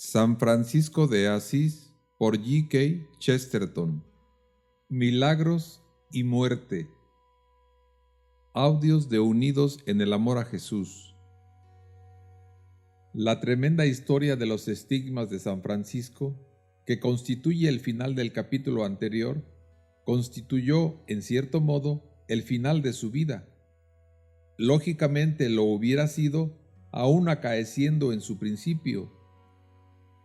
San Francisco de Asís por G. K. Chesterton. Milagros y muerte. Audios de Unidos en el amor a Jesús. La tremenda historia de los estigmas de San Francisco, que constituye el final del capítulo anterior, constituyó, en cierto modo, el final de su vida. Lógicamente lo hubiera sido, aún acaeciendo en su principio,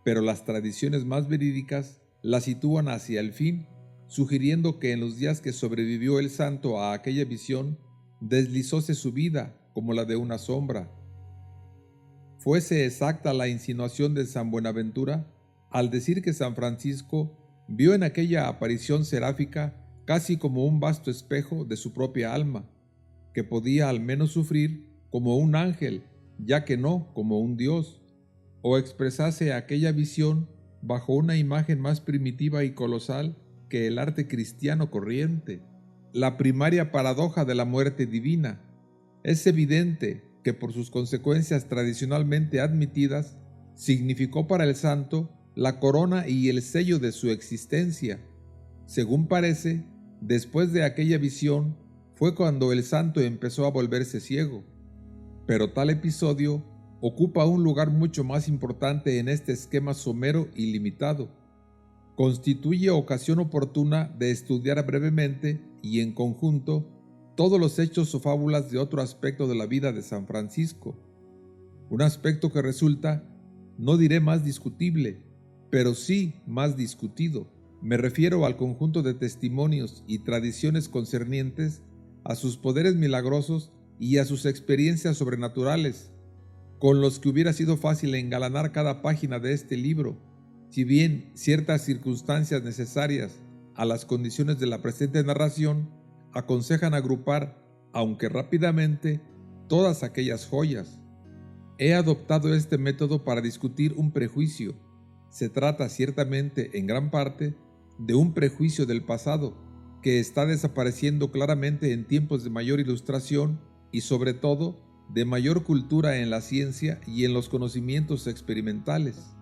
pero las tradiciones más verídicas la sitúan hacia el fin, sugiriendo que en los días que sobrevivió el santo a aquella visión, deslizóse su vida como la de una sombra. Fuese exacta la insinuación de San Buenaventura al decir que San Francisco vio en aquella aparición seráfica casi como un vasto espejo de su propia alma, que podía al menos sufrir como un ángel, ya que no como un Dios, o expresase aquella visión bajo una imagen más primitiva y colosal que el arte cristiano corriente, la primaria paradoja de la muerte divina. Es evidente que por sus consecuencias tradicionalmente admitidas, significó para el santo la corona y el sello de su existencia. Según parece, después de aquella visión fue cuando el santo empezó a volverse ciego. Pero tal episodio ocupa un lugar mucho más importante en este esquema somero y limitado. Constituye ocasión oportuna de estudiar brevemente y en conjunto todos los hechos o fábulas de otro aspecto de la vida de San Francisco. Un aspecto que resulta, no diré más discutible, pero sí más discutido. Me refiero al conjunto de testimonios y tradiciones concernientes a sus poderes milagrosos y a sus experiencias sobrenaturales, con los que hubiera sido fácil engalanar cada página de este libro, si bien ciertas circunstancias necesarias a las condiciones de la presente narración aconsejan agrupar, aunque rápidamente, todas aquellas joyas. He adoptado este método para discutir un prejuicio. Se trata ciertamente, en gran parte, de un prejuicio del pasado, que está desapareciendo claramente en tiempos de mayor ilustración y, sobre todo, de mayor cultura en la ciencia y en los conocimientos experimentales.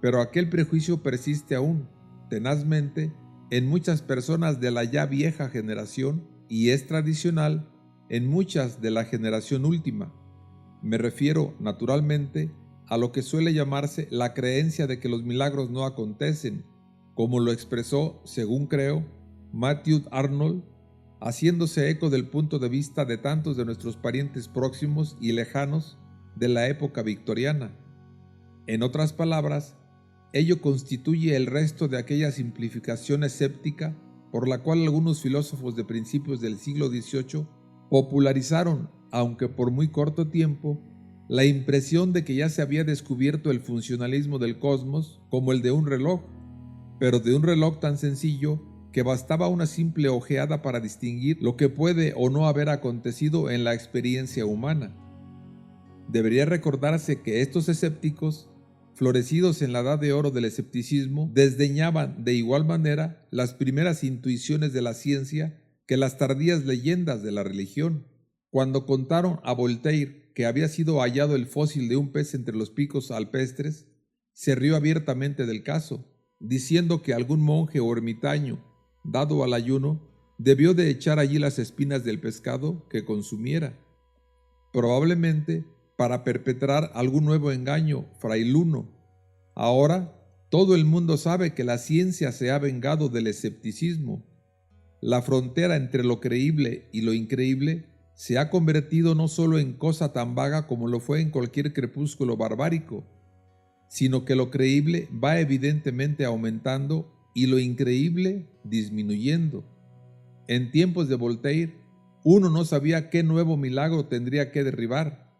Pero aquel prejuicio persiste aún, tenazmente, en muchas personas de la ya vieja generación y es tradicional en muchas de la generación última. Me refiero, naturalmente, a lo que suele llamarse la creencia de que los milagros no acontecen, como lo expresó, según creo, Matthew Arnold, haciéndose eco del punto de vista de tantos de nuestros parientes próximos y lejanos de la época victoriana. En otras palabras, ello constituye el resto de aquella simplificación escéptica por la cual algunos filósofos de principios del siglo XVIII popularizaron, aunque por muy corto tiempo, la impresión de que ya se había descubierto el funcionalismo del cosmos como el de un reloj, pero de un reloj tan sencillo que bastaba una simple ojeada para distinguir lo que puede o no haber acontecido en la experiencia humana. Debería recordarse que estos escépticos, florecidos en la edad de oro del escepticismo, desdeñaban de igual manera las primeras intuiciones de la ciencia que las tardías leyendas de la religión. Cuando contaron a Voltaire que había sido hallado el fósil de un pez entre los picos alpestres, se rió abiertamente del caso, diciendo que algún monje o ermitaño, dado al ayuno, debió de echar allí las espinas del pescado que consumiera, probablemente para perpetrar algún nuevo engaño frailuno. Ahora todo el mundo sabe que la ciencia se ha vengado del escepticismo. La frontera entre lo creíble y lo increíble se ha convertido no solo en cosa tan vaga como lo fue en cualquier crepúsculo barbárico, sino que lo creíble va evidentemente aumentando y lo increíble disminuyendo. En tiempos de Voltaire, uno no sabía qué nuevo milagro tendría que derribar.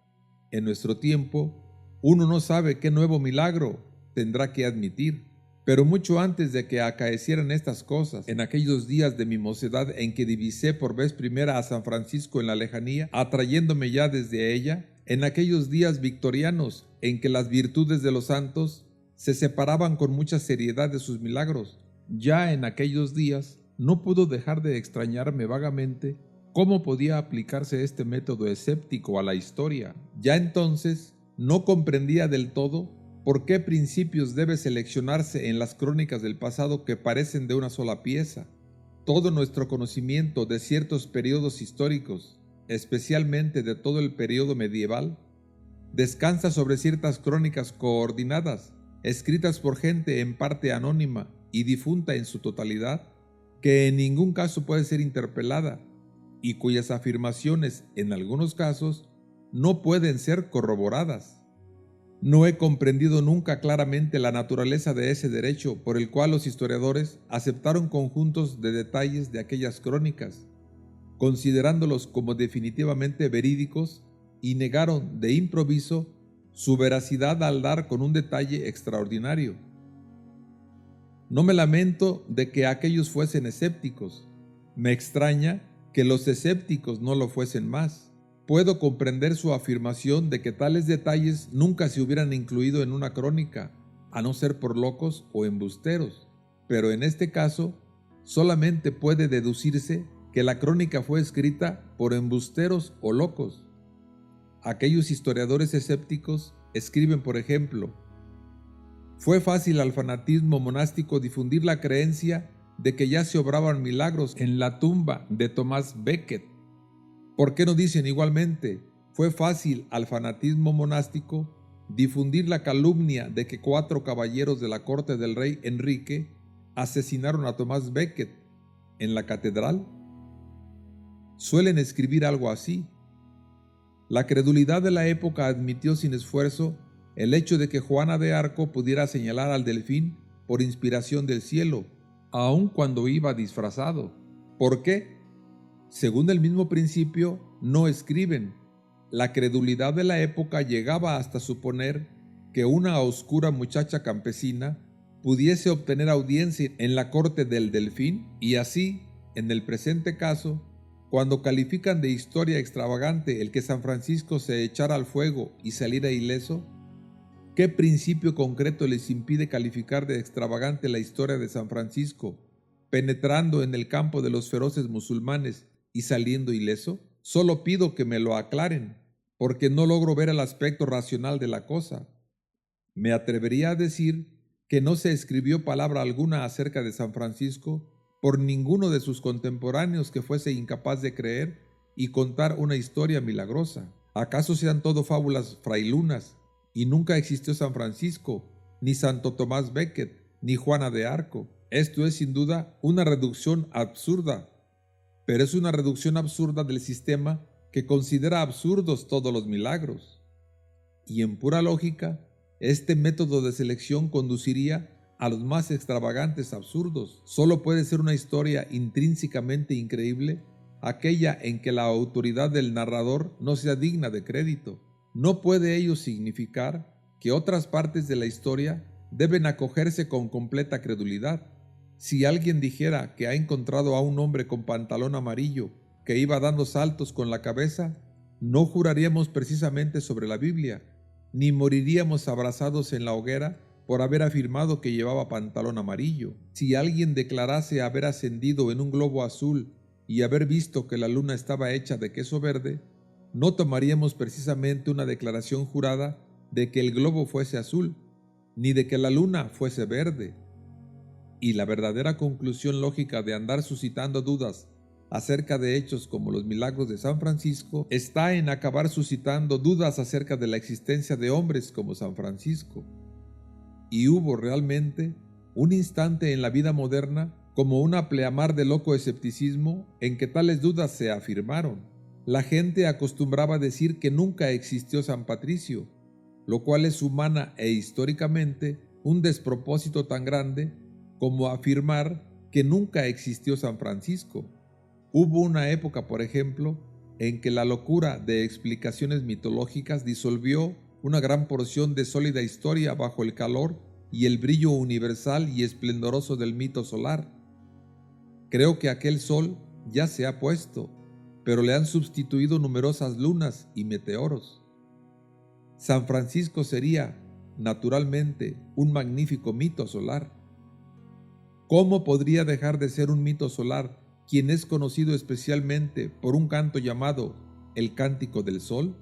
En nuestro tiempo, uno no sabe qué nuevo milagro tendrá que admitir. Pero mucho antes de que acaecieran estas cosas, en aquellos días de mi mocedad en que divisé por vez primera a San Francisco en la lejanía, atrayéndome ya desde ella, en aquellos días victorianos en que las virtudes de los santos se separaban con mucha seriedad de sus milagros, ya en aquellos días no pudo dejar de extrañarme vagamente cómo podía aplicarse este método escéptico a la historia. Ya entonces no comprendía del todo ¿Por qué principios debe seleccionarse en las crónicas del pasado que parecen de una sola pieza? Todo nuestro conocimiento de ciertos periodos históricos, especialmente de todo el periodo medieval, descansa sobre ciertas crónicas coordinadas, escritas por gente en parte anónima y difunta en su totalidad, que en ningún caso puede ser interpelada y cuyas afirmaciones, en algunos casos, no pueden ser corroboradas. No he comprendido nunca claramente la naturaleza de ese derecho por el cual los historiadores aceptaron conjuntos de detalles de aquellas crónicas, considerándolos como definitivamente verídicos, y negaron de improviso su veracidad al dar con un detalle extraordinario. No me lamento de que aquellos fuesen escépticos. Me extraña que los escépticos no lo fuesen más. Puedo comprender su afirmación de que tales detalles nunca se hubieran incluido en una crónica, a no ser por locos o embusteros, pero en este caso solamente puede deducirse que la crónica fue escrita por embusteros o locos. Aquellos historiadores escépticos escriben, por ejemplo: fue fácil al fanatismo monástico difundir la creencia de que ya se obraban milagros en la tumba de Tomás Becket. ¿Por qué no dicen igualmente: fue fácil al fanatismo monástico difundir la calumnia de que 4 caballeros de la corte del rey Enrique asesinaron a Tomás Becket en la catedral? Suelen escribir algo así. La credulidad de la época admitió sin esfuerzo el hecho de que Juana de Arco pudiera señalar al delfín por inspiración del cielo, aun cuando iba disfrazado. ¿Por qué? Según el mismo principio, no escriben. La credulidad de la época llegaba hasta suponer que una oscura muchacha campesina pudiese obtener audiencia en la corte del delfín, y así, en el presente caso, cuando califican de historia extravagante el que San Francisco se echara al fuego y saliera ileso, ¿qué principio concreto les impide calificar de extravagante la historia de San Francisco, penetrando en el campo de los feroces musulmanes y saliendo ileso? Solo pido que me lo aclaren, porque no logro ver el aspecto racional de la cosa. Me atrevería a decir que no se escribió palabra alguna acerca de San Francisco por ninguno de sus contemporáneos que fuese incapaz de creer y contar una historia milagrosa. ¿Acaso sean todo fábulas frailunas y nunca existió San Francisco, ni Santo Tomás Becket, ni Juana de Arco? Esto es sin duda una reducción absurda, pero es una reducción absurda del sistema que considera absurdos todos los milagros. Y en pura lógica, este método de selección conduciría a los más extravagantes absurdos. Solo puede ser una historia intrínsecamente increíble aquella en que la autoridad del narrador no sea digna de crédito. No puede ello significar que otras partes de la historia deben acogerse con completa credulidad. Si alguien dijera que ha encontrado a un hombre con pantalón amarillo que iba dando saltos con la cabeza, no juraríamos precisamente sobre la Biblia, ni moriríamos abrazados en la hoguera por haber afirmado que llevaba pantalón amarillo. Si alguien declarase haber ascendido en un globo azul y haber visto que la luna estaba hecha de queso verde, no tomaríamos precisamente una declaración jurada de que el globo fuese azul, ni de que la luna fuese verde. Y la verdadera conclusión lógica de andar suscitando dudas acerca de hechos como los milagros de San Francisco está en acabar suscitando dudas acerca de la existencia de hombres como San Francisco. Y hubo realmente un instante en la vida moderna, como una pleamar de loco escepticismo, en que tales dudas se afirmaron. La gente acostumbraba a decir que nunca existió San Patricio, lo cual es humana e históricamente un despropósito tan grande como afirmar que nunca existió San Francisco. Hubo una época, por ejemplo, en que la locura de explicaciones mitológicas disolvió una gran porción de sólida historia bajo el calor y el brillo universal y esplendoroso del mito solar. Creo que aquel sol ya se ha puesto, pero le han sustituido numerosas lunas y meteoros. San Francisco sería, naturalmente, un magnífico mito solar. ¿Cómo podría dejar de ser un mito solar quien es conocido especialmente por un canto llamado el Cántico del Sol?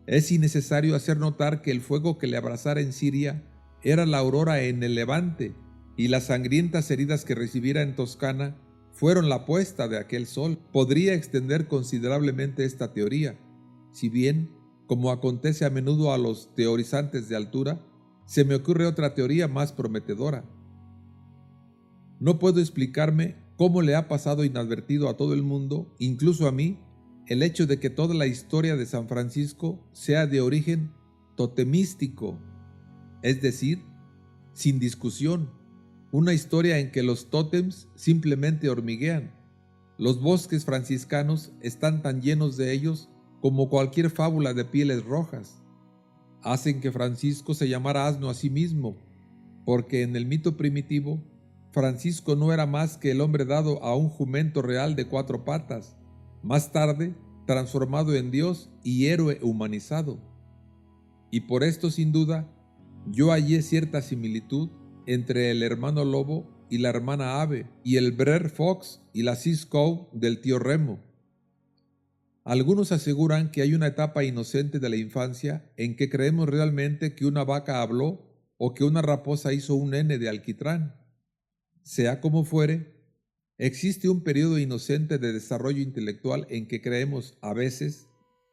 Es innecesario hacer notar que el fuego que le abrazara en Siria era la aurora en el levante, y las sangrientas heridas que recibiera en Toscana fueron la puesta de aquel sol. Podría extender considerablemente esta teoría, si bien, como acontece a menudo a los teorizantes de altura, se me ocurre otra teoría más prometedora. No puedo explicarme cómo le ha pasado inadvertido a todo el mundo, incluso a mí, el hecho de que toda la historia de San Francisco sea de origen totemístico, es decir, sin discusión, una historia en que los tótems simplemente hormiguean. Los bosques franciscanos están tan llenos de ellos como cualquier fábula de pieles rojas. Hacen que Francisco se llamara asno a sí mismo, porque en el mito primitivo, Francisco no era más que el hombre dado a un jumento real de 4 patas, más tarde transformado en Dios y héroe humanizado. Y por esto, sin duda, yo hallé cierta similitud entre el hermano lobo y la hermana ave, y el Brer Fox y la Sis Cow del tío Remo. Algunos aseguran que hay una etapa inocente de la infancia en que creemos realmente que una vaca habló o que una raposa hizo un nene de alquitrán. Sea como fuere, existe un periodo inocente de desarrollo intelectual en que creemos, a veces,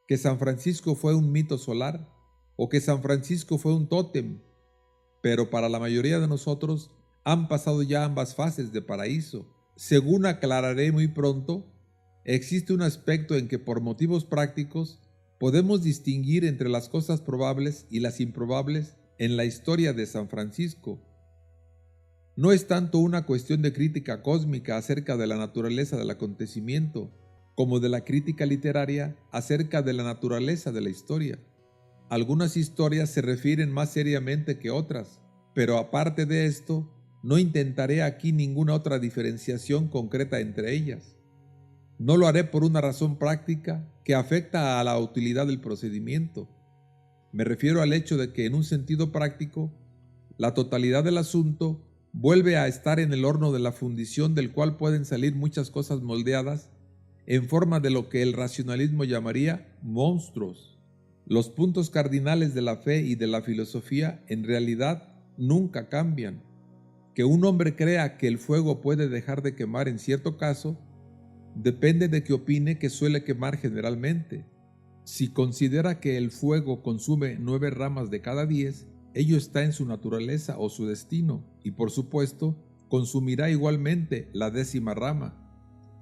que San Francisco fue un mito solar o que San Francisco fue un tótem, pero para la mayoría de nosotros han pasado ya ambas fases de paraíso. Según aclararé muy pronto, existe un aspecto en que por motivos prácticos podemos distinguir entre las cosas probables y las improbables en la historia de San Francisco. No es tanto una cuestión de crítica cósmica acerca de la naturaleza del acontecimiento, como de la crítica literaria acerca de la naturaleza de la historia. Algunas historias se refieren más seriamente que otras, pero aparte de esto, no intentaré aquí ninguna otra diferenciación concreta entre ellas. No lo haré por una razón práctica que afecta a la utilidad del procedimiento. Me refiero al hecho de que, en un sentido práctico, la totalidad del asunto vuelve a estar en el horno de la fundición del cual pueden salir muchas cosas moldeadas en forma de lo que el racionalismo llamaría monstruos. Los puntos cardinales de la fe y de la filosofía en realidad nunca cambian. Que un hombre crea que el fuego puede dejar de quemar en cierto caso depende de que opine que suele quemar generalmente. Si considera que el fuego consume 9 ramas de cada 10, ello está en su naturaleza o su destino, y por supuesto, consumirá igualmente la 10ª rama.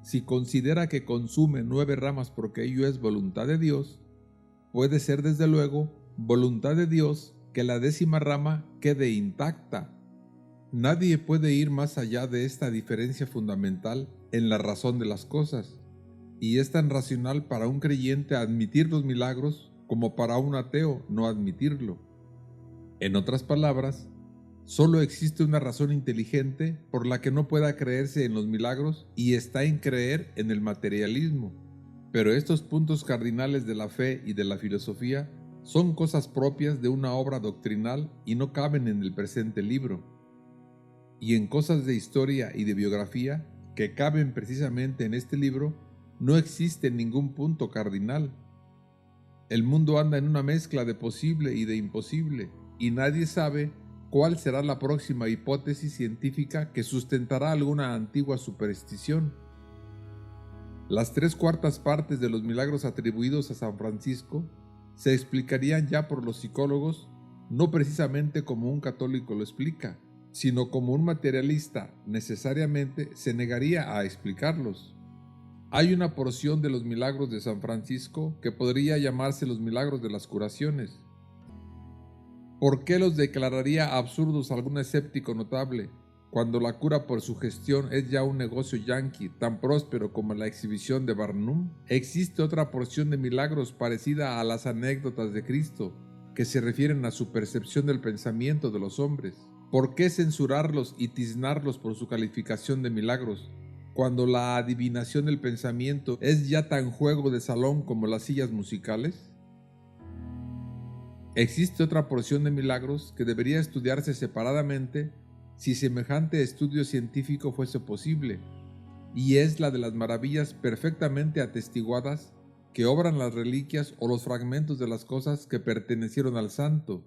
Si considera que consume 9 ramas porque ello es voluntad de Dios, puede ser desde luego voluntad de Dios que la 10ª rama quede intacta. Nadie puede ir más allá de esta diferencia fundamental en la razón de las cosas, y es tan racional para un creyente admitir los milagros como para un ateo no admitirlo. En otras palabras, solo existe una razón inteligente por la que no pueda creerse en los milagros, y está en creer en el materialismo. Pero estos puntos cardinales de la fe y de la filosofía son cosas propias de una obra doctrinal y no caben en el presente libro. Y en cosas de historia y de biografía, que caben precisamente en este libro, no existe ningún punto cardinal. El mundo anda en una mezcla de posible y de imposible, y nadie sabe cuál será la próxima hipótesis científica que sustentará alguna antigua superstición. Las 3/4 partes de los milagros atribuidos a San Francisco se explicarían ya por los psicólogos, no precisamente como un católico lo explica, sino como un materialista necesariamente se negaría a explicarlos. Hay una porción de los milagros de San Francisco que podría llamarse los milagros de las curaciones. ¿Por qué los declararía absurdos algún escéptico notable, cuando la cura por sugestión es ya un negocio yanqui tan próspero como la exhibición de Barnum? Existe otra porción de milagros parecida a las anécdotas de Cristo, que se refieren a su percepción del pensamiento de los hombres. ¿Por qué censurarlos y tiznarlos por su calificación de milagros, cuando la adivinación del pensamiento es ya tan juego de salón como las sillas musicales? Existe otra porción de milagros que debería estudiarse separadamente si semejante estudio científico fuese posible, y es la de las maravillas perfectamente atestiguadas que obran las reliquias o los fragmentos de las cosas que pertenecieron al santo.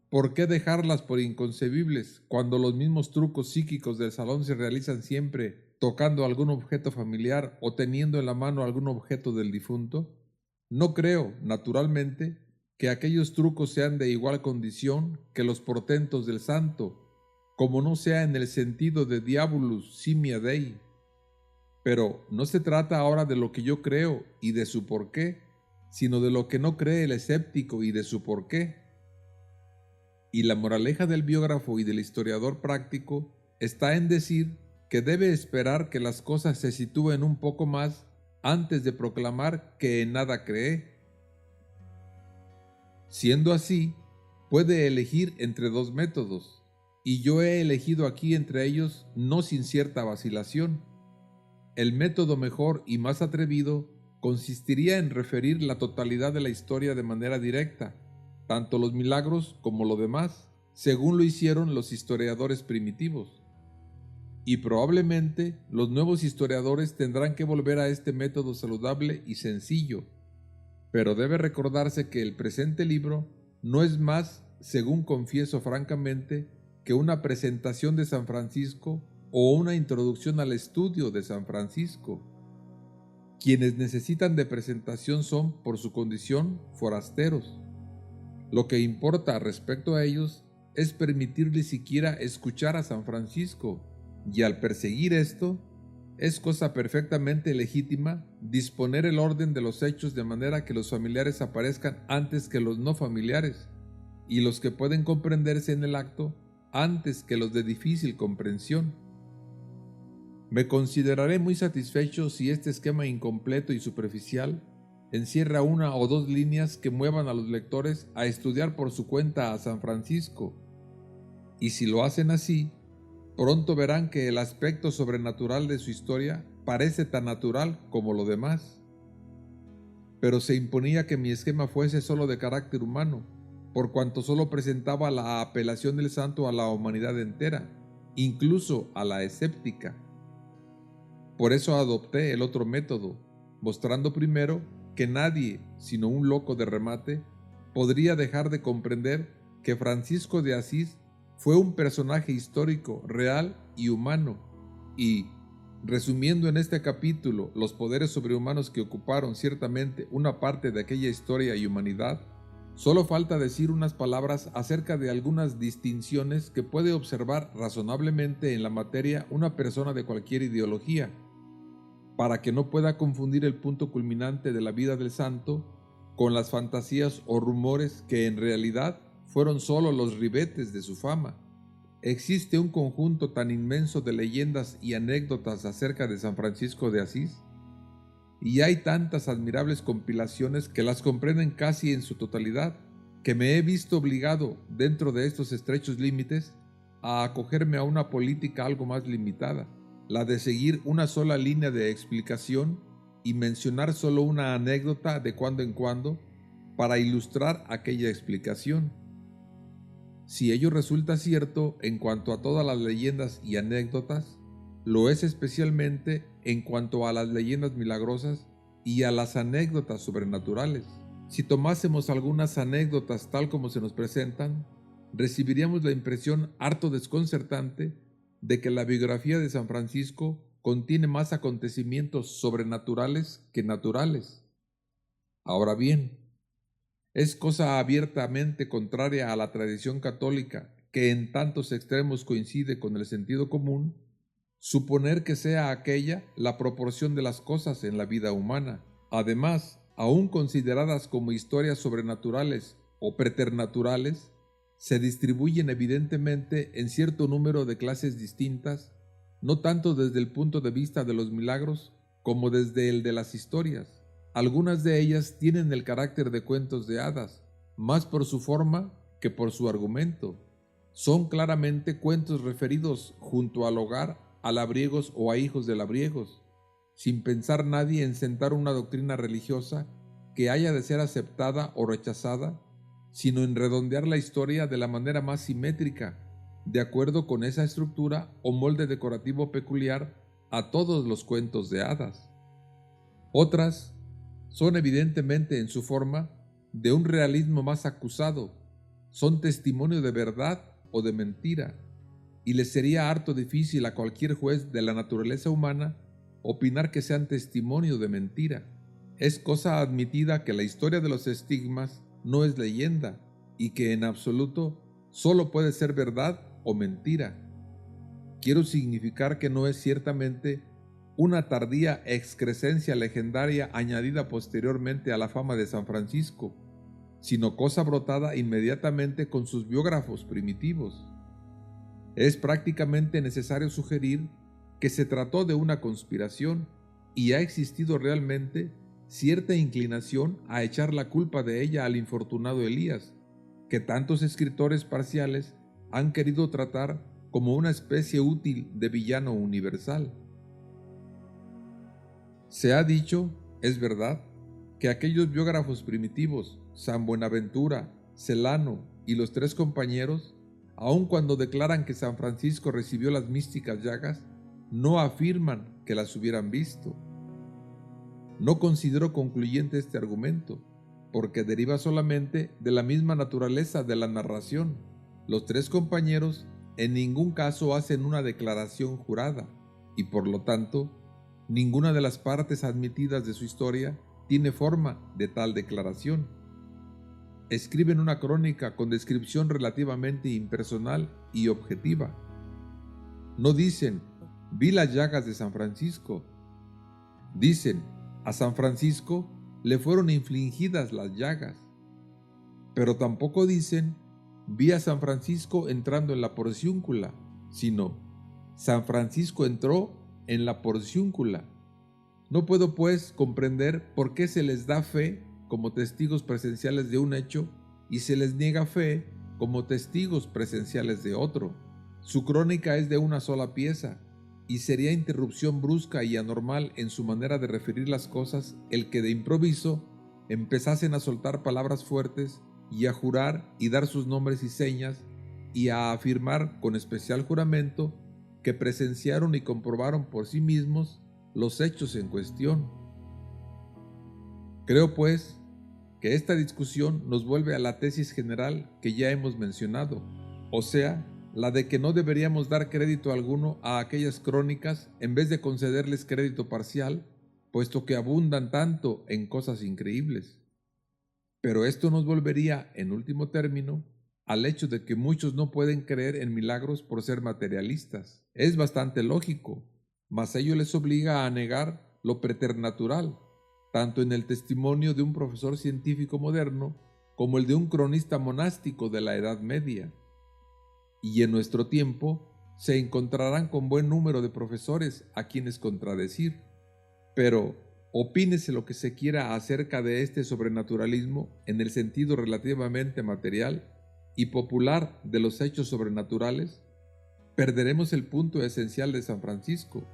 ¿Por qué dejarlas por inconcebibles cuando los mismos trucos psíquicos del salón se realizan siempre tocando algún objeto familiar o teniendo en la mano algún objeto del difunto? No creo, naturalmente, que aquellos trucos sean de igual condición que los portentos del santo, como no sea en el sentido de diabolus simia dei. Pero no se trata ahora de lo que yo creo y de su porqué, sino de lo que no cree el escéptico y de su porqué. Y la moraleja del biógrafo y del historiador práctico está en decir que debe esperar que las cosas se sitúen un poco más antes de proclamar que en nada cree. Siendo así, puede elegir entre dos métodos, y yo he elegido aquí entre ellos no sin cierta vacilación. El método mejor y más atrevido consistiría en referir la totalidad de la historia de manera directa, tanto los milagros como lo demás, según lo hicieron los historiadores primitivos. Y probablemente los nuevos historiadores tendrán que volver a este método saludable y sencillo, pero debe recordarse que el presente libro no es más, según confieso francamente, que una presentación de San Francisco o una introducción al estudio de San Francisco. Quienes necesitan de presentación son, por su condición, forasteros. Lo que importa respecto a ellos es permitirles siquiera escuchar a San Francisco, y al perseguir esto, es cosa perfectamente legítima disponer el orden de los hechos de manera que los familiares aparezcan antes que los no familiares, y los que pueden comprenderse en el acto antes que los de difícil comprensión. Me consideraré muy satisfecho si este esquema incompleto y superficial encierra una o dos líneas que muevan a los lectores a estudiar por su cuenta a San Francisco, y si lo hacen así, pronto verán que el aspecto sobrenatural de su historia parece tan natural como lo demás. Pero se imponía que mi esquema fuese solo de carácter humano, por cuanto solo presentaba la apelación del santo a la humanidad entera, incluso a la escéptica. Por eso adopté el otro método, mostrando primero que nadie, sino un loco de remate, podría dejar de comprender que Francisco de Asís fue un personaje histórico, real y humano, y, resumiendo en este capítulo los poderes sobrehumanos que ocuparon ciertamente una parte de aquella historia y humanidad, solo falta decir unas palabras acerca de algunas distinciones que puede observar razonablemente en la materia una persona de cualquier ideología, para que no pueda confundir el punto culminante de la vida del santo con las fantasías o rumores que en realidad fueron solo los ribetes de su fama. Existe un conjunto tan inmenso de leyendas y anécdotas acerca de San Francisco de Asís, y hay tantas admirables compilaciones que las comprenden casi en su totalidad, que me he visto obligado, dentro de estos estrechos límites, a acogerme a una política algo más limitada, la de seguir una sola línea de explicación y mencionar solo una anécdota de cuando en cuando para ilustrar aquella explicación. Si ello resulta cierto en cuanto a todas las leyendas y anécdotas, lo es especialmente en cuanto a las leyendas milagrosas y a las anécdotas sobrenaturales. Si tomásemos algunas anécdotas tal como se nos presentan, recibiríamos la impresión harto desconcertante de que la biografía de San Francisco contiene más acontecimientos sobrenaturales que naturales. Ahora bien, es cosa abiertamente contraria a la tradición católica, que en tantos extremos coincide con el sentido común, suponer que sea aquella la proporción de las cosas en la vida humana. Además, aun consideradas como historias sobrenaturales o preternaturales, se distribuyen evidentemente en cierto número de clases distintas, no tanto desde el punto de vista de los milagros como desde el de las historias. Algunas de ellas tienen el carácter de cuentos de hadas, más por su forma que por su argumento. Son claramente cuentos referidos junto al hogar a labriegos o a hijos de labriegos, sin pensar nadie en sentar una doctrina religiosa que haya de ser aceptada o rechazada, sino en redondear la historia de la manera más simétrica, de acuerdo con esa estructura o molde decorativo peculiar a todos los cuentos de hadas. Otras son evidentemente en su forma de un realismo más acusado, son testimonio de verdad o de mentira, y le sería harto difícil a cualquier juez de la naturaleza humana opinar que sean testimonio de mentira. Es cosa admitida que la historia de los estigmas no es leyenda y que en absoluto solo puede ser verdad o mentira. Quiero significar que no es ciertamente una tardía excrescencia legendaria añadida posteriormente a la fama de San Francisco, sino cosa brotada inmediatamente con sus biógrafos primitivos. Es prácticamente necesario sugerir que se trató de una conspiración y ha existido realmente cierta inclinación a echar la culpa de ella al infortunado Elías, que tantos escritores parciales han querido tratar como una especie útil de villano universal. Se ha dicho, es verdad, que aquellos biógrafos primitivos, San Buenaventura, Celano y los tres compañeros, aun cuando declaran que San Francisco recibió las místicas llagas, no afirman que las hubieran visto. No considero concluyente este argumento, porque deriva solamente de la misma naturaleza de la narración. Los tres compañeros en ningún caso hacen una declaración jurada, y por lo tanto, ninguna de las partes admitidas de su historia tiene forma de tal declaración. Escriben una crónica con descripción relativamente impersonal y objetiva. No dicen, vi las llagas de San Francisco. Dicen, a San Francisco le fueron infligidas las llagas. Pero tampoco dicen, vi a San Francisco entrando en la porciúncula, sino, San Francisco entró en la porciúncula. No puedo, pues, comprender por qué se les da fe como testigos presenciales de un hecho y se les niega fe como testigos presenciales de otro. Su crónica es de una sola pieza, y sería interrupción brusca y anormal en su manera de referir las cosas el que de improviso empezasen a soltar palabras fuertes y a jurar y dar sus nombres y señas y a afirmar con especial juramento que presenciaron y comprobaron por sí mismos los hechos en cuestión. Creo, pues, que esta discusión nos vuelve a la tesis general que ya hemos mencionado, o sea, la de que no deberíamos dar crédito alguno a aquellas crónicas en vez de concederles crédito parcial, puesto que abundan tanto en cosas increíbles. Pero esto nos volvería, en último término, al hecho de que muchos no pueden creer en milagros por ser materialistas. Es bastante lógico, mas ello les obliga a negar lo preternatural, tanto en el testimonio de un profesor científico moderno como el de un cronista monástico de la Edad Media. Y en nuestro tiempo se encontrarán con buen número de profesores a quienes contradecir. Pero, opínese lo que se quiera acerca de este sobrenaturalismo en el sentido relativamente material y popular de los hechos sobrenaturales, perderemos el punto esencial de San Francisco,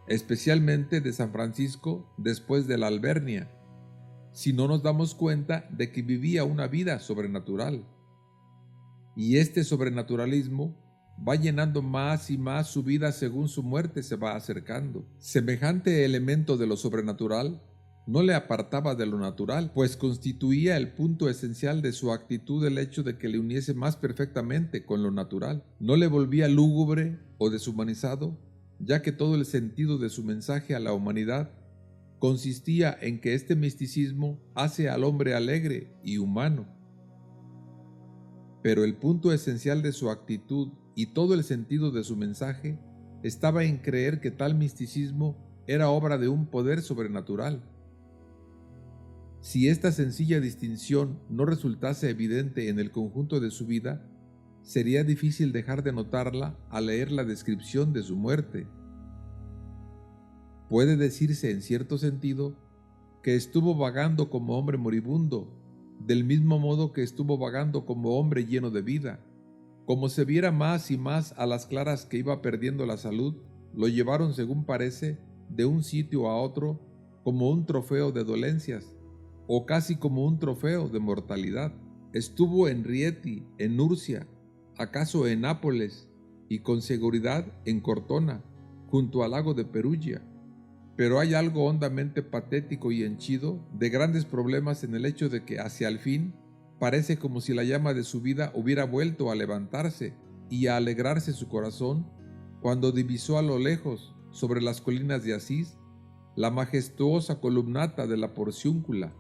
especialmente de San Francisco después de la Albernia, si no nos damos cuenta de que vivía una vida sobrenatural. Y este sobrenaturalismo va llenando más y más su vida según su muerte se va acercando. Semejante elemento de lo sobrenatural no le apartaba de lo natural, pues constituía el punto esencial de su actitud el hecho de que le uniese más perfectamente con lo natural. No le volvía lúgubre o deshumanizado, ya que todo el sentido de su mensaje a la humanidad consistía en que este misticismo hace al hombre alegre y humano. Pero el punto esencial de su actitud y todo el sentido de su mensaje estaba en creer que tal misticismo era obra de un poder sobrenatural. Si esta sencilla distinción no resultase evidente en el conjunto de su vida, sería difícil dejar de notarla al leer la descripción de su muerte. Puede decirse en cierto sentido que estuvo vagando como hombre moribundo, del mismo modo que estuvo vagando como hombre lleno de vida. Como se viera más y más a las claras que iba perdiendo la salud, lo llevaron, según parece, de un sitio a otro como un trofeo de dolencias, o casi como un trofeo de mortalidad. Estuvo en Rieti, en Nurcia, acaso en Nápoles, y con seguridad en Cortona, junto al lago de Perugia. Pero hay algo hondamente patético y henchido de grandes problemas en el hecho de que hacia el fin parece como si la llama de su vida hubiera vuelto a levantarse y a alegrarse su corazón cuando divisó a lo lejos, sobre las colinas de Asís, la majestuosa columnata de la Porciúncula,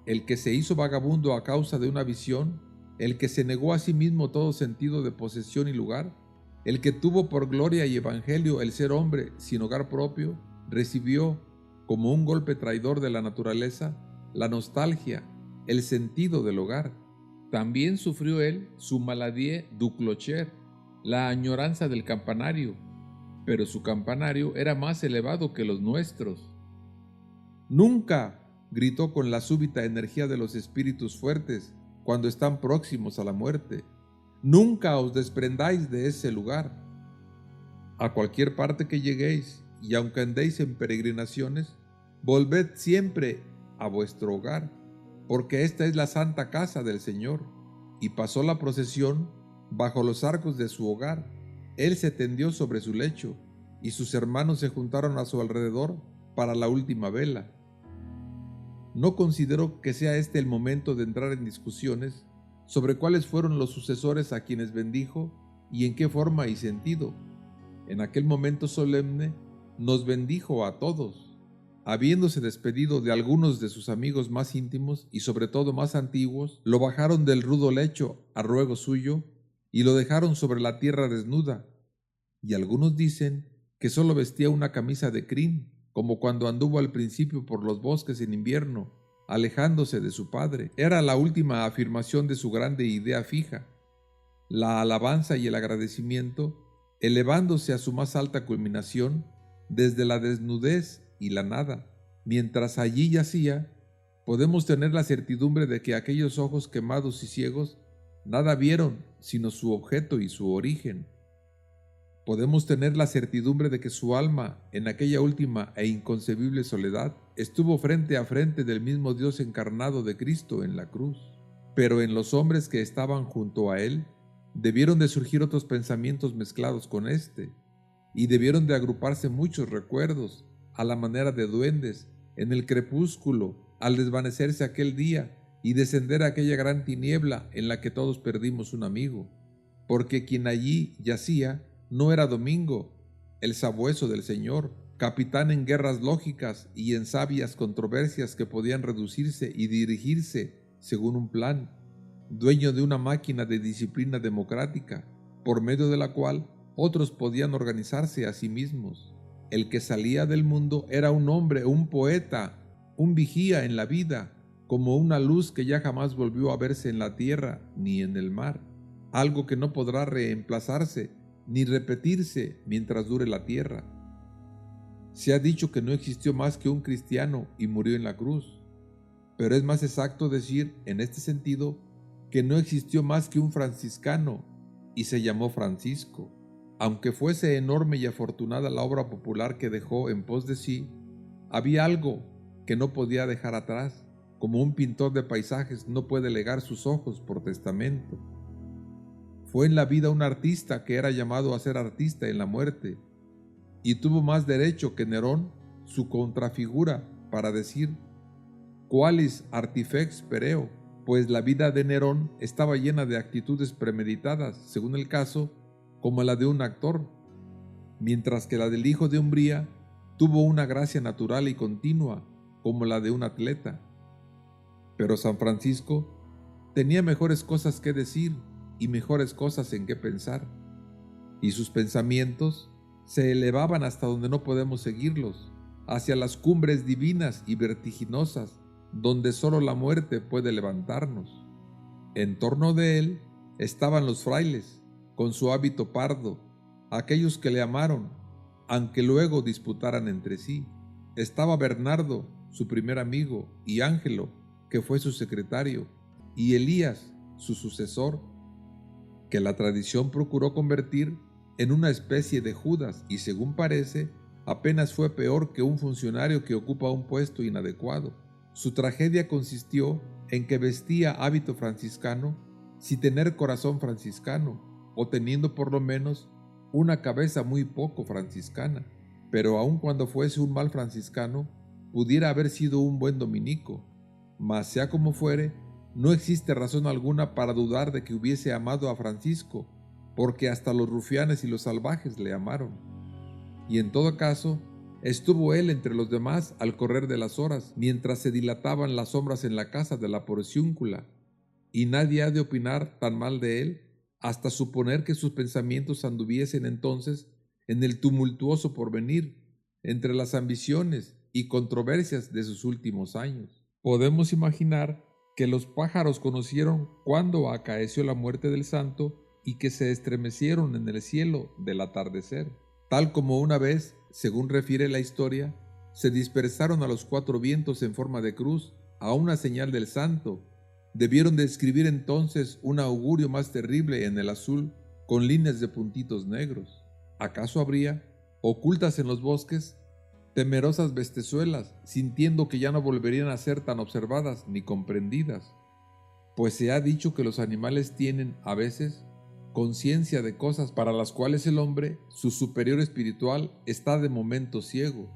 el que se hizo vagabundo a causa de una visión, el que se negó a sí mismo todo sentido de posesión y lugar, el que tuvo por gloria y evangelio el ser hombre sin hogar propio, recibió, como un golpe traidor de la naturaleza, la nostalgia, el sentido del hogar. También sufrió él su maladie du clocher, la añoranza del campanario, pero su campanario era más elevado que los nuestros. Nunca, gritó con la súbita energía de los espíritus fuertes cuando están próximos a la muerte, nunca os desprendáis de ese lugar. A cualquier parte que lleguéis, y aunque andéis en peregrinaciones, volved siempre a vuestro hogar, porque esta es la santa casa del Señor. Y pasó la procesión bajo los arcos de su hogar. Él se tendió sobre su lecho, y sus hermanos se juntaron a su alrededor para la última vela. No considero que sea este el momento de entrar en discusiones sobre cuáles fueron los sucesores a quienes bendijo y en qué forma y sentido. En aquel momento solemne nos bendijo a todos. Habiéndose despedido de algunos de sus amigos más íntimos y sobre todo más antiguos, lo bajaron del rudo lecho a ruego suyo y lo dejaron sobre la tierra desnuda. Y algunos dicen que solo vestía una camisa de crin, como cuando anduvo al principio por los bosques en invierno, alejándose de su padre. Era la última afirmación de su grande idea fija, la alabanza y el agradecimiento, elevándose a su más alta culminación desde la desnudez y la nada. Mientras allí yacía, podemos tener la certidumbre de que aquellos ojos quemados y ciegos nada vieron sino su objeto y su origen. Podemos tener la certidumbre de que su alma, en aquella última e inconcebible soledad, estuvo frente a frente del mismo Dios encarnado de Cristo en la cruz. Pero en los hombres que estaban junto a él, debieron de surgir otros pensamientos mezclados con este, y debieron de agruparse muchos recuerdos, a la manera de duendes, en el crepúsculo, al desvanecerse aquel día y descender aquella gran tiniebla en la que todos perdimos un amigo, porque quien allí yacía no era Domingo, el sabueso del Señor, capitán en guerras lógicas y en sabias controversias que podían reducirse y dirigirse según un plan, dueño de una máquina de disciplina democrática, por medio de la cual otros podían organizarse a sí mismos. El que salía del mundo era un hombre, un poeta, un vigía en la vida, como una luz que ya jamás volvió a verse en la tierra ni en el mar, algo que no podrá reemplazarse ni repetirse mientras dure la tierra. Se ha dicho que no existió más que un cristiano y murió en la cruz, pero es más exacto decir, en este sentido, que no existió más que un franciscano y se llamó Francisco. Aunque fuese enorme y afortunada la obra popular que dejó en pos de sí, había algo que no podía dejar atrás, como un pintor de paisajes no puede legar sus ojos por testamento. Fue en la vida un artista que era llamado a ser artista en la muerte, y tuvo más derecho que Nerón, su contrafigura, para decir «Qualis artifex pereo», pues la vida de Nerón estaba llena de actitudes premeditadas, según el caso, como la de un actor, mientras que la del hijo de Umbría tuvo una gracia natural y continua, como la de un atleta. Pero San Francisco tenía mejores cosas que decir y mejores cosas en qué pensar, y sus pensamientos se elevaban hasta donde no podemos seguirlos, hacia las cumbres divinas y vertiginosas, donde solo la muerte puede levantarnos. En torno de él estaban los frailes, con su hábito pardo, aquellos que le amaron, aunque luego disputaran entre sí. Estaba Bernardo, su primer amigo, y Ángelo, que fue su secretario, y Elías, su sucesor, que la tradición procuró convertir en una especie de Judas y, según parece, apenas fue peor que un funcionario que ocupa un puesto inadecuado. Su tragedia consistió en que vestía hábito franciscano sin tener corazón franciscano, o teniendo por lo menos una cabeza muy poco franciscana. pero aun cuando fuese un mal franciscano, pudiera haber sido un buen dominico. Mas sea como fuere, no existe razón alguna para dudar de que hubiese amado a Francisco, porque hasta los rufianes y los salvajes le amaron. Y en todo caso, estuvo él entre los demás al correr de las horas, mientras se dilataban las sombras en la casa de la porciúncula, y nadie ha de opinar tan mal de él, hasta suponer que sus pensamientos anduviesen entonces en el tumultuoso porvenir, entre las ambiciones y controversias de sus últimos años. Podemos imaginar que los pájaros conocieron cuándo acaeció la muerte del santo y que se estremecieron en el cielo del atardecer, tal como una vez, según refiere la historia, se dispersaron a los cuatro vientos en forma de cruz a una señal del santo. Debieron de escribir entonces un augurio más terrible en el azul con líneas de puntitos negros. ¿Acaso habría, ocultas en los bosques, temerosas bestezuelas, sintiendo que ya no volverían a ser tan observadas ni comprendidas? Pues se ha dicho que los animales tienen, a veces, conciencia de cosas para las cuales el hombre, su superior espiritual, está de momento ciego.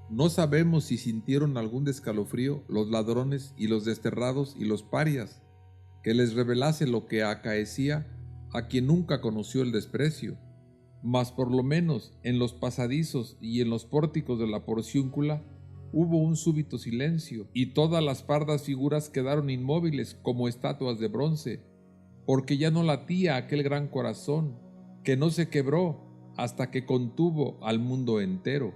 No sabemos si sintieron algún descalofrío los ladrones y los desterrados y los parias, que les revelase lo que acaecía a quien nunca conoció el desprecio. Mas por lo menos en los pasadizos y en los pórticos de la porciúncula hubo un súbito silencio, y todas las pardas figuras quedaron inmóviles como estatuas de bronce, porque ya no latía aquel gran corazón, que no se quebró hasta que contuvo al mundo entero.